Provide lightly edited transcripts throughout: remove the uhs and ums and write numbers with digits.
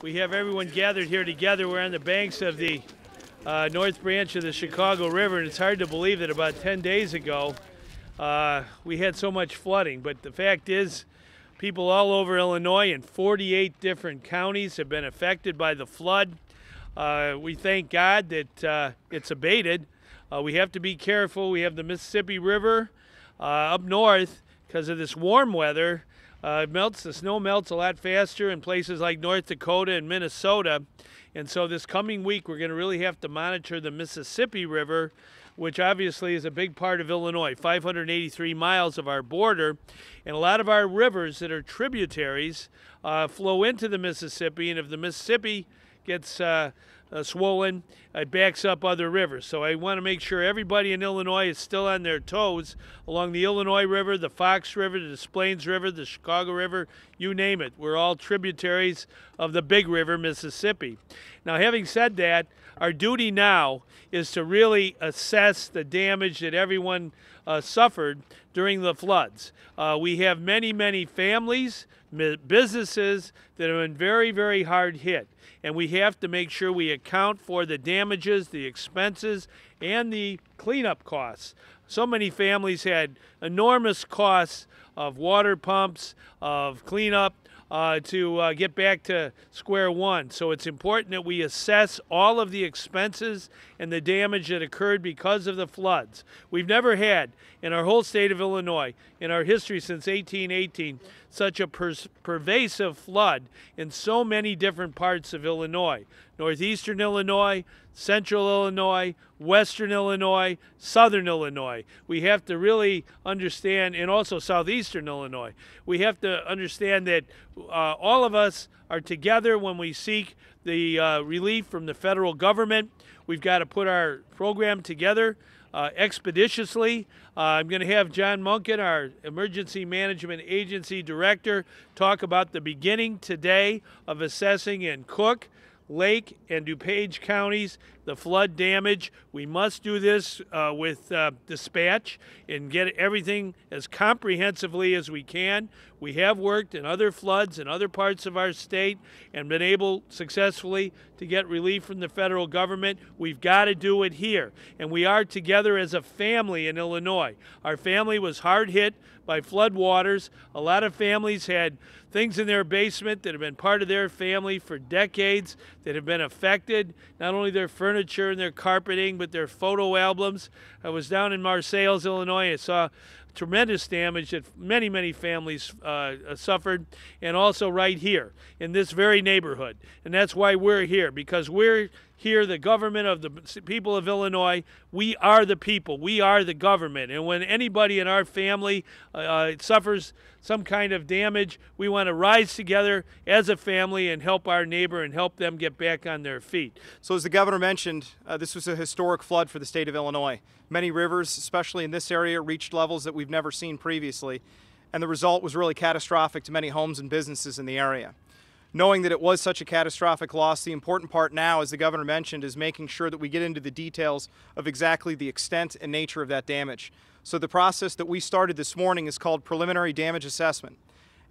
We have everyone gathered here together. We're on the banks of the north branch of the Chicago River, and it's hard to believe that about 10 days ago we had so much flooding. But the fact is, people all over Illinois in 48 different counties have been affected by the flood. We thank God that it's abated. We have to be careful. We have the Mississippi River up north because of this warm weather. The snow melts a lot faster in places like North Dakota and Minnesota. And so this coming week, we're going to really have to monitor the Mississippi River, which obviously is a big part of Illinois, 583 miles of our border. And a lot of our rivers that are tributaries flow into the Mississippi. And if the Mississippi gets swollen, it backs up other rivers. So I want to make sure everybody in Illinois is still on their toes along the Illinois River, the Fox River, the Des Plaines River, the Chicago River, you name it. We're all tributaries of the big river, Mississippi. Now, having said that, our duty now is to really assess the damage that everyone suffered during the floods. We have many, many families, businesses that have been very, very hard hit. And we have to make sure we account for the damages, the expenses, and the cleanup costs. So many families had enormous costs of water pumps, of cleanup, to get back to square one. So it's important that we assess all of the expenses and the damage that occurred because of the floods. We've never had, in our whole state of Illinois, in our history since 1818, such a pervasive flood in so many different parts of Illinois. Northeastern Illinois, Central Illinois, Western Illinois, Southern Illinois. We have to really understand, and also Southeastern Illinois. We have to understand that all of us are together when we seek the relief from the federal government. We've got to put our program together expeditiously. I'm going to have John Munkin, our Emergency Management Agency Director, talk about the beginning today of assessing in Cook, Lake, and DuPage counties the flood damage. We must do this with dispatch and get everything as comprehensively as we can. We have worked in other floods in other parts of our state and been able successfully to get relief from the federal government. We've got to do it here. And we are together as a family in Illinois. Our family was hard hit by flood waters. A lot of families had things in their basement that have been part of their family for decades that have been affected, not only their furniture and their carpeting, but their photo albums. I was down in Marseilles, Illinois. I saw tremendous damage that many, many families suffered, and also right here in this very neighborhood. And that's why we're here, because we're here, the government of the people of Illinois. We are the people. We are the government. And when anybody in our family suffers some kind of damage, we want to rise together as a family and help our neighbor and help them get back on their feet. So as the governor mentioned, this was a historic flood for the state of Illinois. Many rivers, especially in this area, reached levels that we've never seen previously, and the result was really catastrophic to many homes and businesses in the area. Knowing that it was such a catastrophic loss, the important part now, as the governor mentioned, is making sure that we get into the details of exactly the extent and nature of that damage. So the process that we started this morning is called preliminary damage assessment.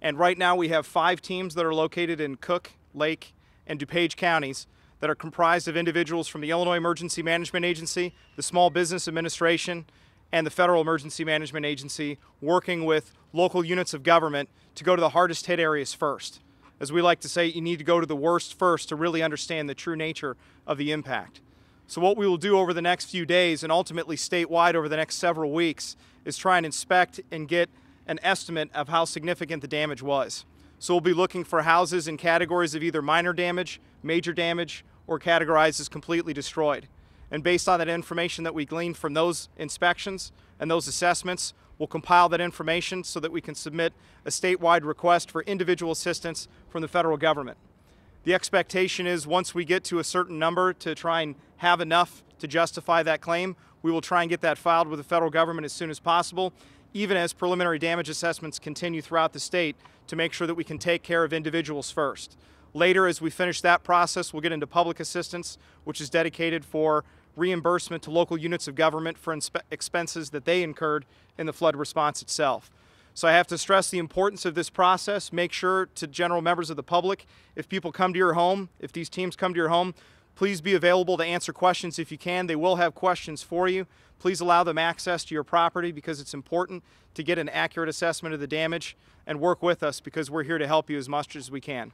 And right now we have 5 teams that are located in Cook, Lake, and DuPage counties that are comprised of individuals from the Illinois Emergency Management Agency, the Small Business Administration, and the Federal Emergency Management Agency, working with local units of government to go to the hardest hit areas first. As we like to say, you need to go to the worst first to really understand the true nature of the impact. So what we will do over the next few days, and ultimately statewide over the next several weeks, is try and inspect and get an estimate of how significant the damage was. So we'll be looking for houses in categories of either minor damage, major damage, or categorized as completely destroyed. And based on that information that we gleaned from those inspections and those assessments, we'll compile that information so that we can submit a statewide request for individual assistance from the federal government. The expectation is once we get to a certain number to try and have enough to justify that claim, we will try and get that filed with the federal government as soon as possible, even as preliminary damage assessments continue throughout the state to make sure that we can take care of individuals first. Later, as we finish that process, we'll get into public assistance, which is dedicated for reimbursement to local units of government for expenses that they incurred in the flood response itself. So I have to stress the importance of this process. Make sure to general members of the public, if people come to your home, if these teams come to your home, please be available to answer questions if you can. They will have questions for you. Please allow them access to your property because it's important to get an accurate assessment of the damage, and work with us because we're here to help you as much as we can.